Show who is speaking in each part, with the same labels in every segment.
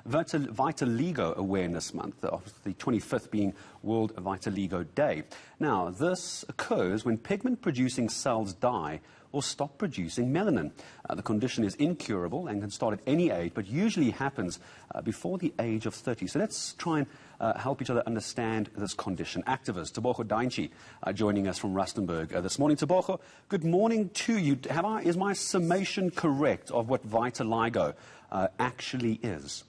Speaker 1: Vitiligo Awareness Month, the 25th being World Vitiligo Day. Now, this occurs when pigment-producing cells die or stop producing melanin. The condition is incurable and can start at any age, but usually happens before the age of 30. So let's try and help each other understand this condition. Activist Tebogo Daantjie joining us from Rustenburg this morning. Tebogo, good morning to you. Is my summation correct of what vitiligo actually is?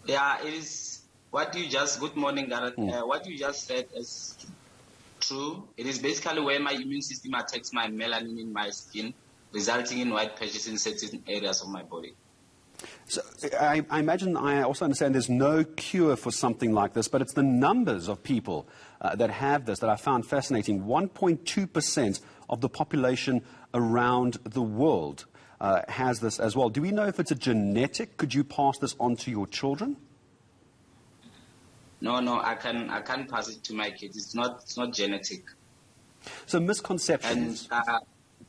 Speaker 2: Yeah, it is. Good morning, Gareth. What you just said is true. It is basically where my immune system attacks my melanin in my skin, resulting in white patches in certain areas of my body.
Speaker 1: So I imagine, I also understand there's no cure for something like this, but it's the numbers of people that have this that I found fascinating. 1.2% of the population around the world has this as well. Do we know if it's a genetic? Could you pass this on to your children?
Speaker 2: No, I can't pass it to my kids. It's not genetic.
Speaker 1: So misconceptions.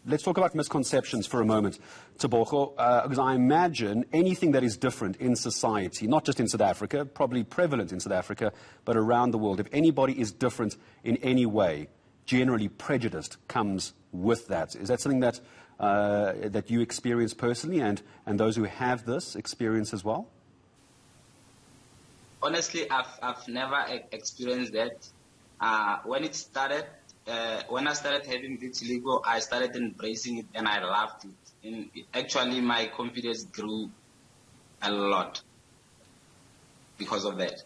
Speaker 1: Let's talk about misconceptions for a moment, Tebogo, because I imagine anything that is different in society, not just in South Africa, probably prevalent in South Africa, but around the world, if anybody is different in any way, generally prejudice comes with that. Is that something that that you experience personally, and those who have this experience as well?
Speaker 2: Honestly, I've never experienced that. When it started, when I started having vitiligo, I started embracing it and I loved it. And actually, my confidence grew a lot because of that.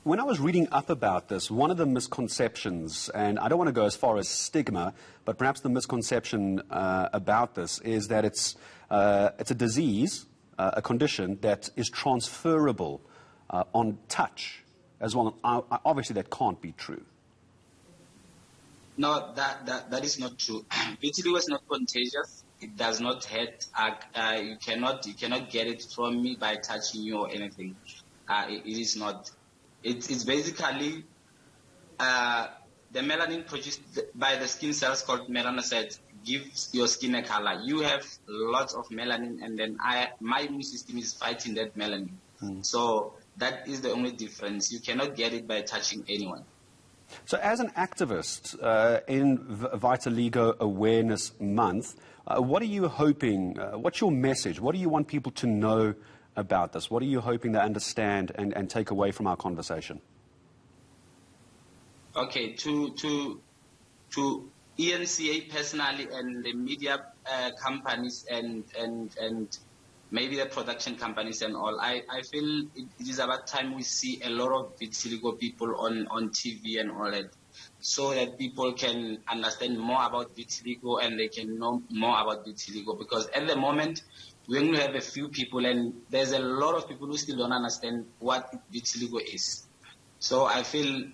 Speaker 1: When I was reading up about this, one of the misconceptions, and I don't want to go as far as stigma, but perhaps the misconception about this is that it's a disease, a condition that is transferable on touch as well. Obviously, that can't be true.
Speaker 2: No, that is not true. Vitiligo is not contagious. It does not hurt. You cannot get it from me by touching you or anything. It is not. It's basically the melanin produced by the skin cells called melanocytes gives your skin a color. You have lots of melanin, and then my immune system is fighting that melanin. So that is the only difference. You cannot get it by touching anyone.
Speaker 1: So as an activist in Vitiligo Awareness Month, what are you hoping, what's your message? What do you want people to know about this? What are you hoping to understand and take away from our conversation?
Speaker 2: Okay, to eNCA personally and the media companies and maybe the production companies and all, I feel it is about time we see a lot of vitiligo people on TV and all that, so that people can understand more about vitiligo and they can know more about vitiligo. Because at the moment, we only have a few people, and there's a lot of people who still don't understand what vitiligo is. So I feel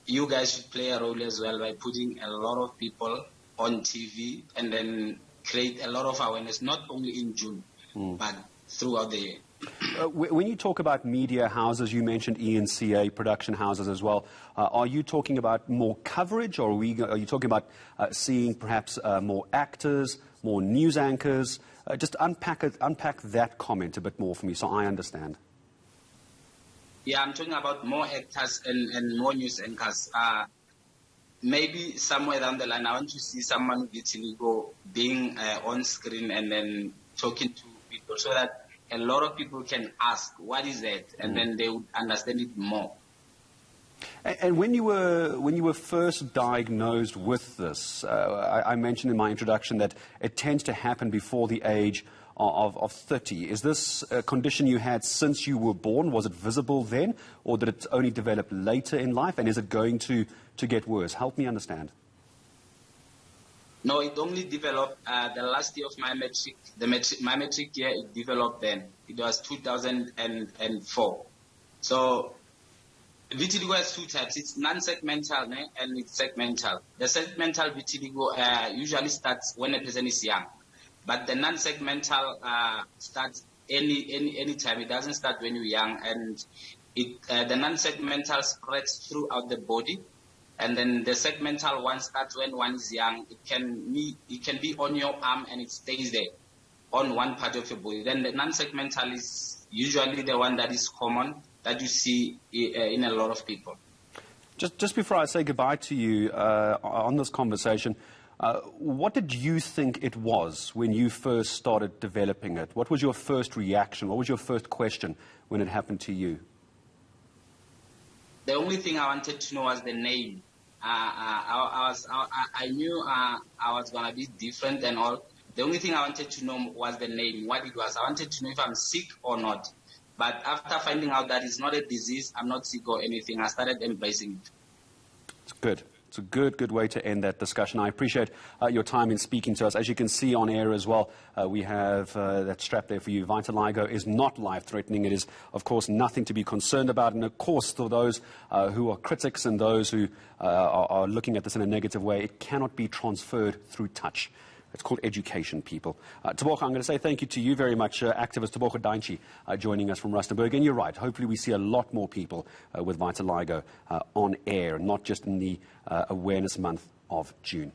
Speaker 2: you guys should play a role as well by putting a lot of people on TV and then create a lot of awareness, not only in June, but throughout the year.
Speaker 1: When you talk about media houses, you mentioned eNCA, production houses as well. Are you talking about more coverage, or are you talking about seeing perhaps more actors, more news anchors? Just unpack that comment a bit more for me so I understand.
Speaker 2: Yeah, I'm talking about more actors and more news anchors. Maybe somewhere down the line, I want to see someone with vitiligo being on screen and then talking to people, so that a lot of people can ask, what is that? And then they would understand it more.
Speaker 1: And when you were first diagnosed with this, I mentioned in my introduction that it tends to happen before the age of 30. Is this a condition you had since you were born? Was it visible then, or did it only develop later in life? And is it going to get worse? Help me understand.
Speaker 2: No, it only developed the last year of my matric. My matric year, it developed then. It was 2004. So vitiligo has two types. It's non-segmental and it's segmental. The segmental vitiligo usually starts when a person is young, but the non-segmental starts any time. It doesn't start when you're young, and the non-segmental spreads throughout the body. And then the segmental one starts when one is young. It can be on your arm and it stays there. on one part of your body. Then the non-segmental is usually the one that is common, that you see in a lot of people.
Speaker 1: Just before I say goodbye to you on this conversation, what did you think it was when you first started developing it? What was your first reaction? What was your first question when it happened to you?
Speaker 2: The only thing I wanted to know was the name. I knew I was going to be different and all. The only thing I wanted to know was the name, what it was. I wanted to know if I'm sick or not. But after finding out that it's not a disease, I'm not sick or anything, I started embracing it.
Speaker 1: It's good. It's a good way to end that discussion. I appreciate your time in speaking to us. As you can see on air as well, we have that strap there for you. Vitiligo is not life-threatening. It is, of course, nothing to be concerned about. And, of course, for those who are critics and those who are looking at this in a negative way, it cannot be transferred through touch. It's called education, people. Tebogo, I'm going to say thank you to you very much, activist Tebogo Daantjie, joining us from Rustenburg. And you're right, hopefully we see a lot more people with vitiligo on air, not just in the Awareness Month of June.